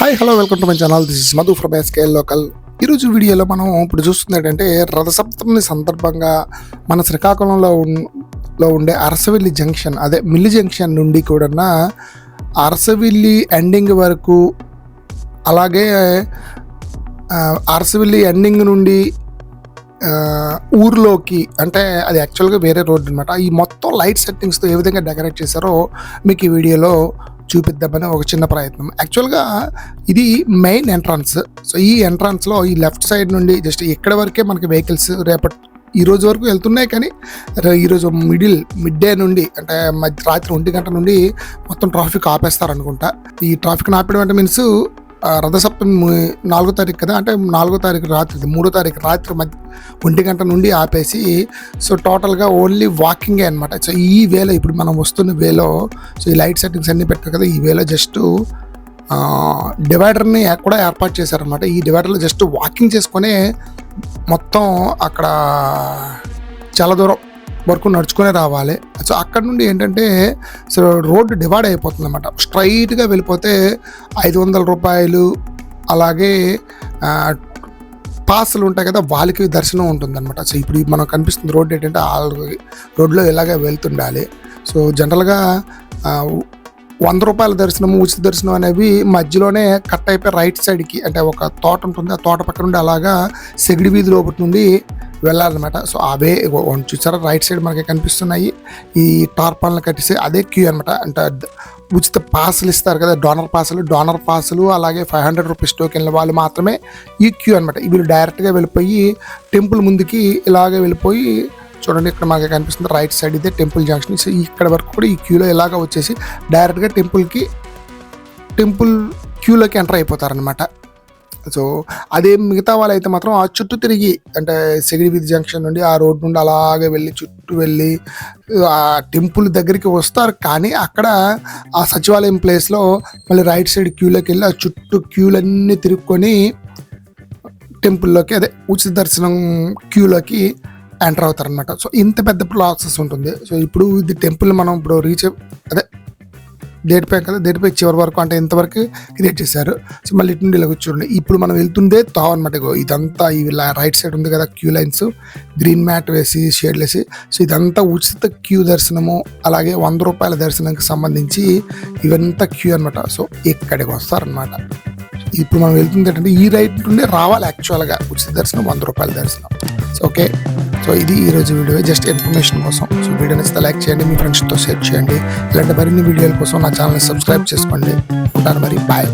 Hi hello welcome to my channel. This is Madhu from SKL local. ఈరోజు వీడియోలో మనం ఇప్పుడు చూస్తుంది ఏంటంటే రథసప్తమి సందర్భంగా మన శ్రీకాకుళంలో ఉండే అరసవెల్లి జంక్షన్, అదే మిల్లి జంక్షన్ నుండి కూడా అరసవెల్లి ఎండింగ్ వరకు, అలాగే అరసవెల్లి ఎండింగ్ నుండి ఊర్లోకి, అంటే అది యాక్చువల్గా వేరే రోడ్ అనమాట. ఈ మొత్తం లైట్ సెట్టింగ్స్తో ఏ విధంగా డెకరేట్ చేశారో మీకు ఈ వీడియోలో చూపిద్దామని ఒక చిన్న ప్రయత్నం. యాక్చువల్గా ఇది మెయిన్ ఎంట్రన్స్. సో ఈ ఎంట్రన్స్లో ఈ లెఫ్ట్ సైడ్ నుండి జస్ట్ ఇక్కడ వరకే మనకి వెహికల్స్ ఈ రోజు వరకు వెళ్తున్నాయి, కానీ ఈరోజు మిడ్ డే నుండి, అంటే రాత్రి 1 గంట నుండి మొత్తం ట్రాఫిక్ ఆపేస్తారనుకుంటా. ఈ ట్రాఫిక్ ఆపడం అంటే మీన్స్ రథసప్తమి 4వ తారీఖు కదా, అంటే 4వ తారీఖు రాత్రి, 3వ తారీఖు రాత్రి 1 గంట నుండి ఆపేసి, సో టోటల్గా ఓన్లీ వాకింగే అనమాట. సో ఈ వేలో ఇప్పుడు మనం వస్తున్న వేలో, సో ఈ లైట్ సెట్టింగ్స్ అన్నీ పెట్టారు కదా, ఈ వేలో జస్ట్ డివైడర్ని కూడా ఏర్పాటు చేశారనమాట. ఈ డివైడర్లో జస్ట్ వాకింగ్ చేసుకొని మొత్తం అక్కడ చాలా దూరం వరకు నడుచుకునే రావాలి. సో అక్కడ నుండి ఏంటంటే సో రోడ్డు డివైడ్ అయిపోతుంది అనమాట. స్ట్రైట్గా వెళ్ళిపోతే 500 రూపాయలు, అలాగే పాసులు ఉంటాయి కదా, వాళ్ళకి దర్శనం ఉంటుందన్నమాట. సో ఇప్పుడు మనకు కనిపిస్తుంది రోడ్డు ఏంటంటే రోడ్లో ఇలాగే వెళ్తుండాలి. సో జనరల్గా 100 రూపాయల దర్శనము, ఉచిత దర్శనం అనేవి మధ్యలోనే కట్ అయిపోయి రైట్ సైడ్కి, అంటే ఒక తోట ఉంటుంది, ఆ తోట పక్క నుండి అలాగా సెగిడి వీధి లోపటి నుండి వెళ్ళాలన్నమాట. సో అవే చూసారా రైట్ సైడ్ మనకి కనిపిస్తున్నాయి ఈ టార్పాలను కట్టేసి అదే క్యూ అనమాట. అంటే ఉచిత పాసులు ఇస్తారు కదా, డోనర్ పాసులు అలాగే 500 రూపీస్ టోకెన్ల వాళ్ళు మాత్రమే ఈ క్యూ అనమాట. వీళ్ళు డైరెక్ట్గా వెళ్ళిపోయి టెంపుల్ ముందుకి ఇలాగే వెళ్ళిపోయి, చూడండి ఇక్కడ మనకి కనిపిస్తుంది రైట్ సైడ్ ఇదే టెంపుల్ జంక్షన్. సో ఇక్కడ వరకు కూడా ఈ క్యూలో ఇలాగ వచ్చేసి డైరెక్ట్గా టెంపుల్ క్యూలోకి ఎంటర్ అయిపోతారనమాట. సో అదే మిగతా వాళ్ళు అయితే మాత్రం ఆ చుట్టూ తిరిగి, అంటే సెగిడి వీధి జంక్షన్ నుండి ఆ రోడ్ నుండి అలాగే వెళ్ళి చుట్టూ వెళ్ళి ఆ టెంపుల్ దగ్గరికి వస్తారు. కానీ అక్కడ ఆ సచివాలయం ప్లేస్లో మళ్ళీ రైట్ సైడ్ క్యూలోకి వెళ్ళి ఆ చుట్టూ క్యూలన్నీ తిరుక్కొని టెంపుల్లోకి, అదే ఉచిత దర్శనం క్యూలోకి ఎంటర్ అవుతారనమాట. సో ఇంత పెద్ద ప్రాసెస్ ఉంటుంది. సో ఇప్పుడు ఇది టెంపుల్ మనం ఇప్పుడు అదే డేట్పై కదా, డేట్పై చివరి వరకు, అంటే ఇంతవరకు క్రియేట్ చేశారు. సో మళ్ళీ ఇటు నుండి ఇలా చూడండి, ఇప్పుడు మనం వెళ్తుందే తావు అనమాట. ఇదంతా ఇలా రైట్ సైడ్ ఉంది కదా క్యూ లైన్స్, గ్రీన్ మ్యాట్ వేసి షేడ్ వేసి, సో ఇదంతా ఉచిత క్యూ దర్శనము, అలాగే 100 రూపాయల దర్శనంకి సంబంధించి ఇవంతా క్యూ అనమాట. సో ఇక్కడికి వస్తారనమాట. ఇప్పుడు మనం వెళ్తుంది ఏంటంటే ఈ రైట్ నుండి రావాలి యాక్చువల్గా ఉచిత దర్శనం, 100 రూపాయల దర్శనం. సో ఓకే, సో ఇది ఈరోజు వీడియో, జస్ట్ ఇన్ఫర్మేషన్ కోసం. సో వీడియో నచ్చితే లైక్ చేయండి, మీ ఫ్రెండ్స్తో షేర్ చేయండి. ఇలాంటి మరిన్ని వీడియోల కోసం నా ఛానల్ని సబ్స్క్రైబ్ చేసుకోండి. ఉంటాను మరి, బాయ్.